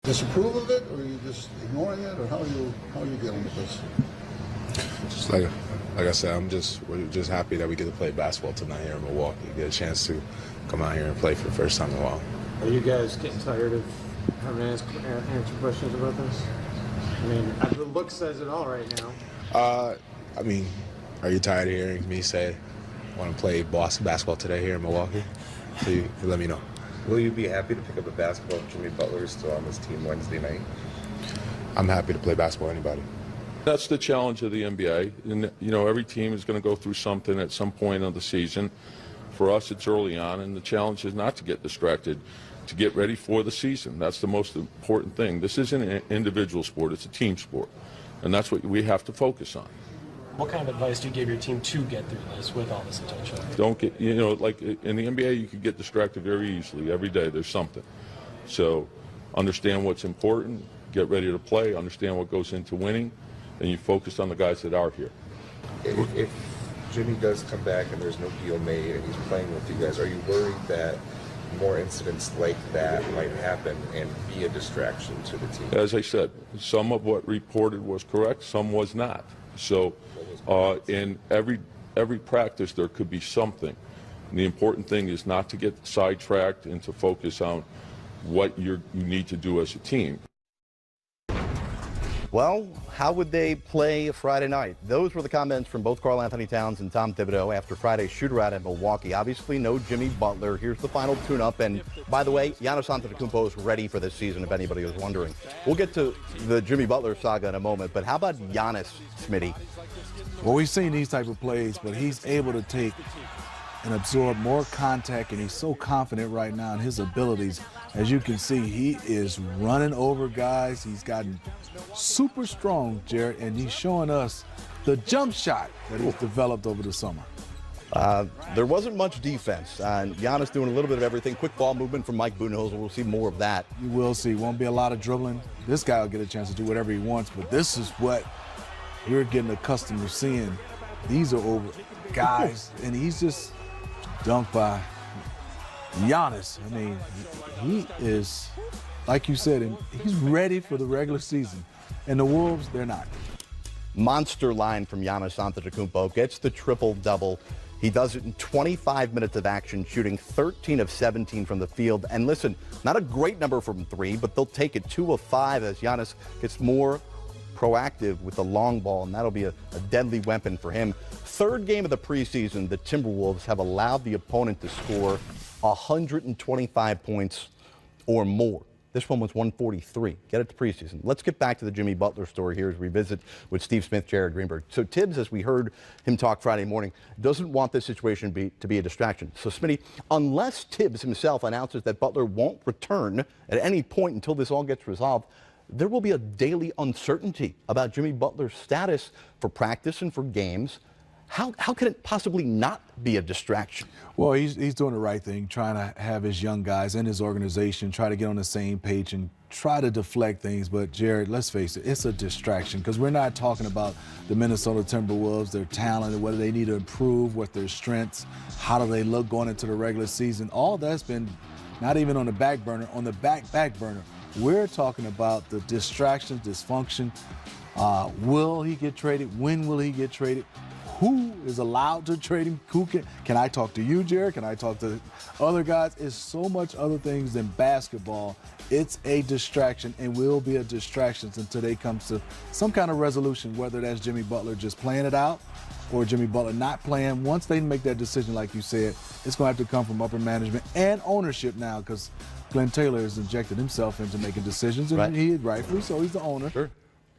Disapprove of it, or are you just ignoring it, or how are you dealing with this? Just like I said, we're just happy that we get to play basketball tonight here in Milwaukee. Get a chance to come out here and play for the first time in a while. Are you guys getting tired of having to answer questions about this? I mean, the look says it all right now. I mean, are you tired of hearing me say I want to play basketball today here in Milwaukee? So you let me know. Will you be happy to pick up a basketball if Jimmy Butler is still on this team Wednesday night? I'm happy to play basketball with anybody. That's the challenge of the NBA. And, you know, every team is going to go through something at some point of the season. For us, it's early on, and the challenge is not to get distracted, to get ready for the season. That's the most important thing. This isn't an individual sport, it's a team sport. And that's what we have to focus on. What kind of advice do you give your team to get through this with all this attention? Don't get, you know, like in the NBA, you can get distracted very easily. Every day there's something. So understand what's important, get ready to play, understand what goes into winning, and you focus on the guys that are here. If Jimmy does come back and there's no deal made and he's playing with you guys, are you worried that more incidents like that might happen and be a distraction to the team? As I said, some of what reported was correct, some was not. So in every practice there could be something. And the important thing is not to get sidetracked and to focus on what you need to do as a team. Well, how would they play Friday night? Those were the comments from both Karl Anthony Towns and Tom Thibodeau after Friday's shootout at Milwaukee. Obviously, no Jimmy Butler. Here's the final tune-up. And by the way, Giannis Antetokounmpo is ready for this season, if anybody was wondering. We'll get to the Jimmy Butler saga in a moment. But how about Giannis, Smitty? Well, we've seen these type of plays, but he's able to take and absorb more contact, and he's so confident right now in his abilities. As you can see, he is running over guys. He's gotten super strong, Jared, and he's showing us the jump shot that he's developed over the summer. There wasn't much defense. Giannis doing a little bit of everything. Quick ball movement from Mike Budenholzer. We'll see more of that. You will see. Won't be a lot of dribbling. This guy will get a chance to do whatever he wants, but this is what we're getting accustomed to seeing. These are over guys, and he's just dunked by Giannis. I mean, he is, like you said, and he's ready for the regular season. And the Wolves, they're not. Monster line from Giannis Antetokounmpo. Gets the triple-double. He does it in 25 minutes of action, shooting 13 of 17 from the field. And listen, not a great number from three, but they'll take it 2 of 5 as Giannis gets more proactive with the long ball, and that'll be a deadly weapon for him. Third game of the preseason, the Timberwolves have allowed the opponent to score 125 points or more. This one was 143. Get it to preseason. Let's get back to the Jimmy Butler story here as we visit with Steve Smith, Jared Greenberg. So Tibbs, as we heard him talk Friday morning, doesn't want this situation to be a distraction. So Smitty, unless Tibbs himself announces that Butler won't return at any point until this all gets resolved, there will be a daily uncertainty about Jimmy Butler's status for practice and for games. How can it possibly not be a distraction? Well, he's doing the right thing, trying to have his young guys in his organization, try to get on the same page and try to deflect things. But, Jared, let's face it, it's a distraction because we're not talking about the Minnesota Timberwolves, their talent, and whether they need to improve, what their strengths, how do they look going into the regular season. All that's been not even on the back burner, on the back burner. We're talking about the distractions, dysfunction. Will he get traded? When will he get traded? Who is allowed to trade him? Who can I talk to you, Jared? Can I talk to other guys? It's so much other things than basketball. It's a distraction and will be a distraction until they come to some kind of resolution, whether that's Jimmy Butler just playing it out or Jimmy Butler not playing. Once they make that decision, like you said, it's going to have to come from upper management and ownership now because Glenn Taylor has injected himself into making decisions, and he rightfully so, he's the owner. Sure.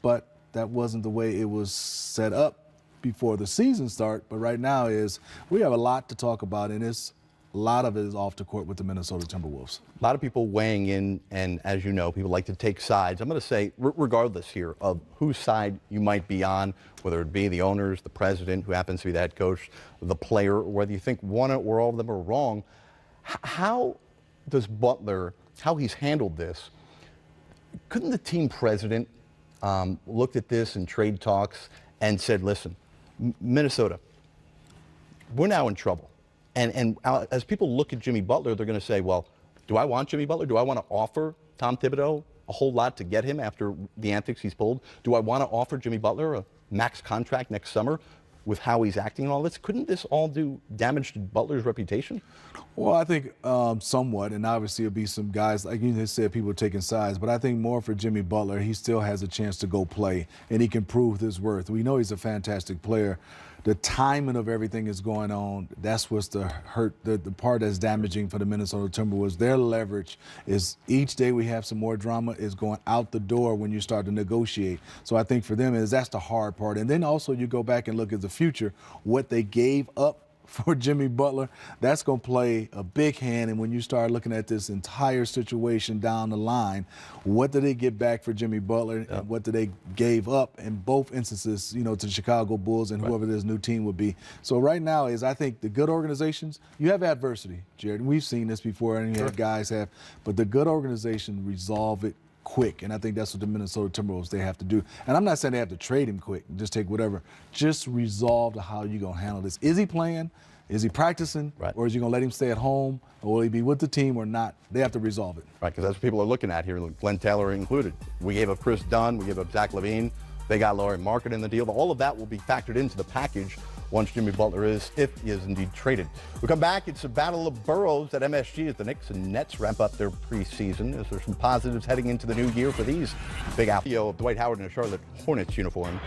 But that wasn't the way it was set up before the season start. But right now we have a lot to talk about, and a lot of it is off the court with the Minnesota Timberwolves. A lot of people weighing in, and as you know, people like to take sides. I'm going to say, regardless here of whose side you might be on, whether it be the owners, the president, who happens to be the head coach, the player, or whether you think one or all of them are wrong, how does Butler, how he's handled this, couldn't the team president looked at this in trade talks and said, listen, Minnesota, we're now in trouble. And as people look at Jimmy Butler, they're going to say, well, do I want Jimmy Butler? Do I want to offer Tom Thibodeau a whole lot to get him after the antics he's pulled? Do I want to offer Jimmy Butler a max contract next summer with how he's acting and all this? Couldn't this all do damage to Butler's reputation? Well, I think somewhat, and obviously it'll be some guys, like you just said, people taking sides, but I think more for Jimmy Butler, he still has a chance to go play, and he can prove his worth. We know he's a fantastic player. The timing of everything is going on. That's what's the part that's damaging for the Minnesota Timberwolves. Their leverage is each day we have some more drama is going out the door when you start to negotiate. So I think for them that's the hard part. And then also you go back and look at the future, what they gave up for Jimmy Butler, that's going to play a big hand. And when you start looking at this entire situation down the line, what did they get back for Jimmy Butler and what did they gave up in both instances, to the Chicago Bulls and whoever this new team would be. So right now I think the good organizations, you have adversity, Jared. We've seen this before and guys have, but the good organization resolve it quick, and I think that's what the Minnesota Timberwolves, they have to do. And I'm not saying they have to trade him quick, just take whatever. Just resolve to how you're going to handle this. Is he playing? Is he practicing? Right. Or is he going to let him stay at home? Or will he be with the team or not? They have to resolve it. Right, because that's what people are looking at here, Glenn Taylor included. We gave up Chris Dunn, we gave up Zach LaVine. They got Laurie Market in the deal. But all of that will be factored into the package once Jimmy Butler if he is indeed traded. We come back, it's a battle of boroughs at MSG as the Knicks and Nets ramp up their preseason. Is there some positives heading into the new year for these big video of Dwight Howard in a Charlotte Hornets uniform?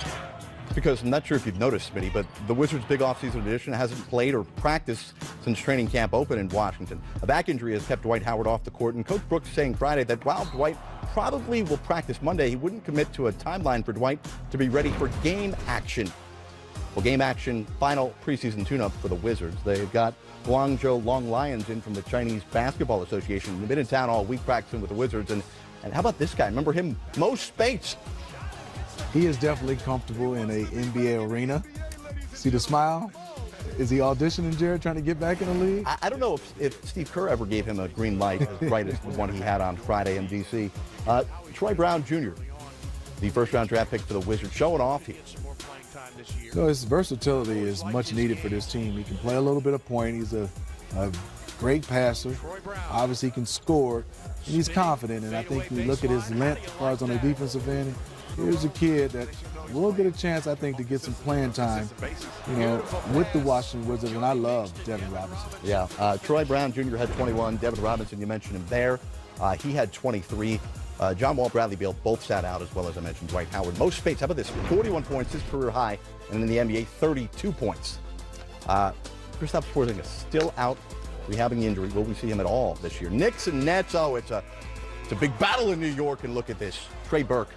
Because I'm not sure if you've noticed, Smitty, but the Wizards' big offseason edition hasn't played or practiced since training camp opened in Washington. A back injury has kept Dwight Howard off the court, and Coach Brooks saying Friday that while Dwight probably will practice Monday, he wouldn't commit to a timeline for Dwight to be ready for game action. Well, game action, final preseason tune-up for the Wizards. They've got Guangzhou Long Lions in from the Chinese Basketball Association. They've been in town all week practicing with the Wizards. And how about this guy? Remember him? Mo Spates. He is definitely comfortable in a NBA arena. See the smile? Is he auditioning, Jared, trying to get back in the league? I don't know if Steve Kerr ever gave him a green light as bright as the one he had on Friday in D.C. Troy Brown Jr., the first-round draft pick for the Wizards, showing off here. So his versatility is much needed for this team. He can play a little bit of point. He's a great passer. Obviously, he can score, and he's confident. And I think when you look at his length as far as on the defensive end, here's a kid that will get a chance, I think, to get some playing time, with the Washington Wizards. And I love Devin Robinson. Yeah, Troy Brown Jr. had 21. Devin Robinson, you mentioned him there. He had 23. John Wall, Bradley Beal both sat out, as well as I mentioned Dwight Howard. Mo Spates, how about this? 41 points, his career high, and in the NBA, 32 points. Kristaps Porzingis still out, rehabbing the injury. Will we see him at all this year? Knicks and Nets, it's a big battle in New York, and look at this. Trey Burke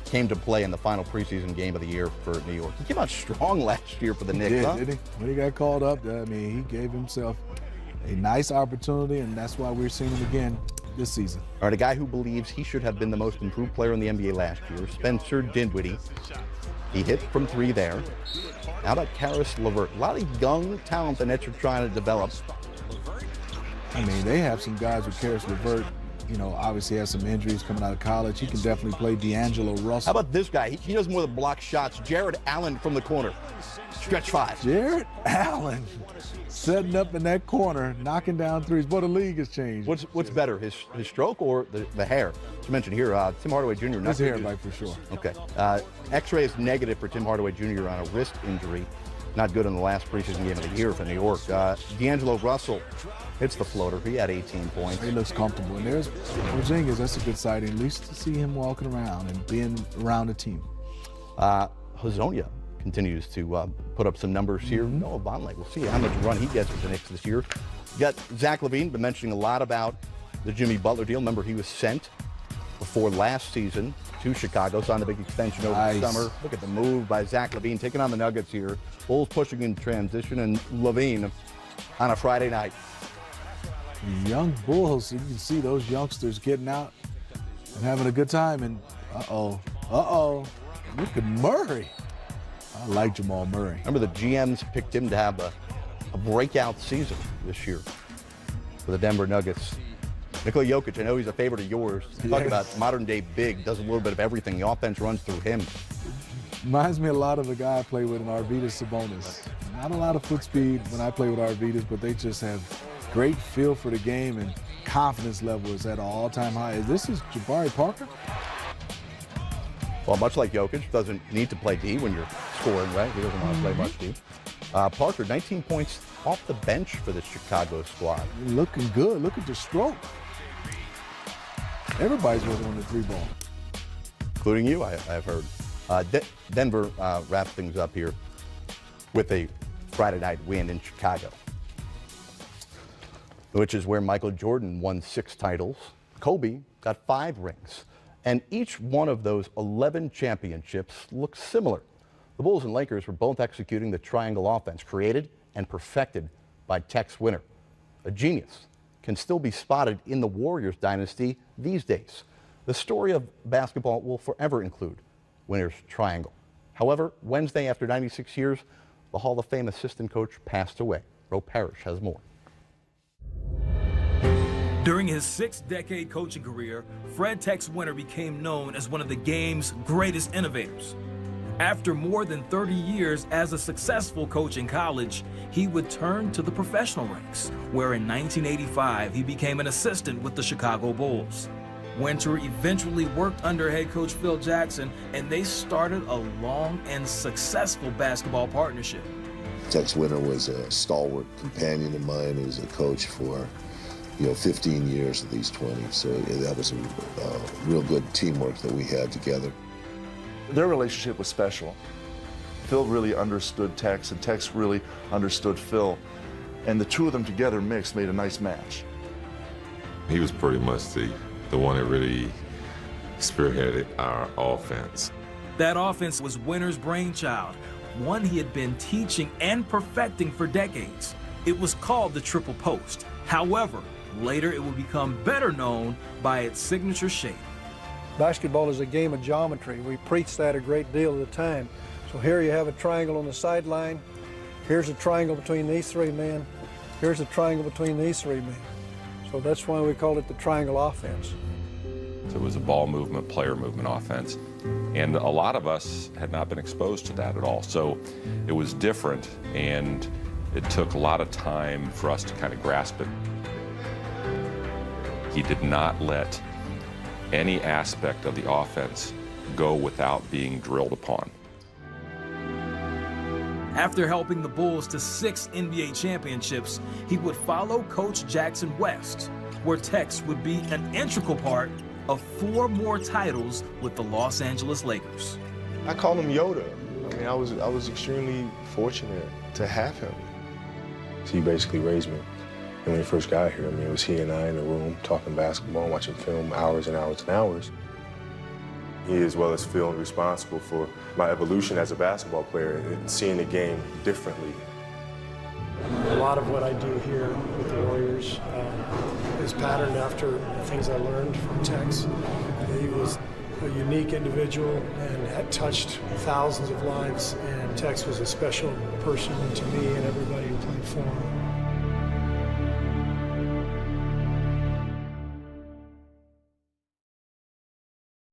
came to play in the final preseason game of the year for New York. He came out strong last year for the Knicks, Did he? When he got called up, he gave himself a nice opportunity, and that's why we're seeing him again this season. All right, a guy who believes he should have been the most improved player in the NBA last year, Spencer Dinwiddie. He hit from three there. How about Karis LeVert? A lot of young talent the Nets are trying to develop. I mean, they have some guys with Karis LeVert. Obviously has some injuries coming out of college. He can definitely play D'Angelo Russell. How about this guy? He does more than block shots. Jared Allen from the corner. Stretch five. Jared Allen setting up in that corner, knocking down threes. Boy, the league has changed. What's better, his stroke or the hair? To mention here, Tim Hardaway Jr. His hair, like, for sure. Okay. X-ray is negative for Tim Hardaway Jr. on a wrist injury. Not good in the last preseason game of the year for New York. D'Angelo Russell hits the floater. He had 18 points. He looks comfortable. And there's Porzingis. That's a good sighting, at least to see him walking around and being around the team. Hazonia continues to put up some numbers here. Noah Vonleh, we'll see how much run he gets with the Knicks this year. You got Zach LaVine, been mentioning a lot about the Jimmy Butler deal. Remember, he was sent before last season to Chicago, signed a big extension over the summer. Look at the move by Zach LaVine, taking on the Nuggets here. Bulls pushing in transition, and LaVine on a Friday night. The young Bulls, you can see those youngsters getting out and having a good time. And look at Murray. I like Jamal Murray. Remember, the GMs picked him to have a breakout season this year for the Denver Nuggets. Nikola Jokic, I know he's a favorite of yours. Talk about modern-day big, does a little bit of everything. The offense runs through him. Reminds me a lot of a guy I played with in Arvydas Sabonis. Not a lot of foot speed when I play with Arvydas, but they just have great feel for the game and confidence level is at an all-time high. This is Jabari Parker. Well, much like Jokic, doesn't need to play D when you're scoring, right? He doesn't want to play much D. Parker, 19 points off the bench for the Chicago squad. Looking good. Look at the stroke. Everybody's working on the three ball. Including you, I've heard. Denver wrapped things up here with a Friday night win in Chicago, which is where Michael Jordan won 6 titles. Kobe got 5 rings. And each one of those 11 championships looks similar. The Bulls and Lakers were both executing the triangle offense created and perfected by Tex Winter. A genius can still be spotted in the Warriors dynasty these days. The story of basketball will forever include Winter's triangle. However, Wednesday, after 96 years, the Hall of Fame assistant coach passed away. Ro Parrish has more. During his 6-decade coaching career, Fred Tex Winter became known as one of the game's greatest innovators. After more than 30 years as a successful coach in college, he would turn to the professional ranks, where in 1985 he became an assistant with the Chicago Bulls. Winter eventually worked under head coach Phil Jackson, and they started a long and successful basketball partnership. Tex Winter was a stalwart companion of mine. He was a coach for 15 years of these 20, so that was a real good teamwork that we had together. Their relationship was special. Phil really understood Tex, and Tex really understood Phil, and the two of them together mixed made a nice match. He was pretty much the one that really spearheaded our offense. That offense was Winter's brainchild, one he had been teaching and perfecting for decades. It was called the triple post. However, later it would become better known by its signature shape. Basketball is a game of geometry. We preach that a great deal of the time. So here you have a triangle on the sideline. Here's a triangle between these 3 men. Here's a triangle between these 3 men. So that's why we call it the triangle offense. So it was a ball movement, player movement offense. And a lot of us had not been exposed to that at all. So it was different, and it took a lot of time for us to kind of grasp it. He did not let any aspect of the offense go without being drilled upon. After helping the Bulls to 6 NBA championships, he would follow Coach Jackson west, where Tex would be an integral part of 4 more titles with the Los Angeles Lakers. I call him Yoda. I mean, I was extremely fortunate to have him. So he basically raised me. And when he first got here, I mean, it was he and I in the room talking basketball, watching film hours and hours and hours. He, as well as Phil, is responsible for my evolution as a basketball player and seeing the game differently. A lot of what I do here with the Warriors is patterned after the things I learned from Tex. He was a unique individual and had touched thousands of lives, and Tex was a special person to me and everybody who played for him.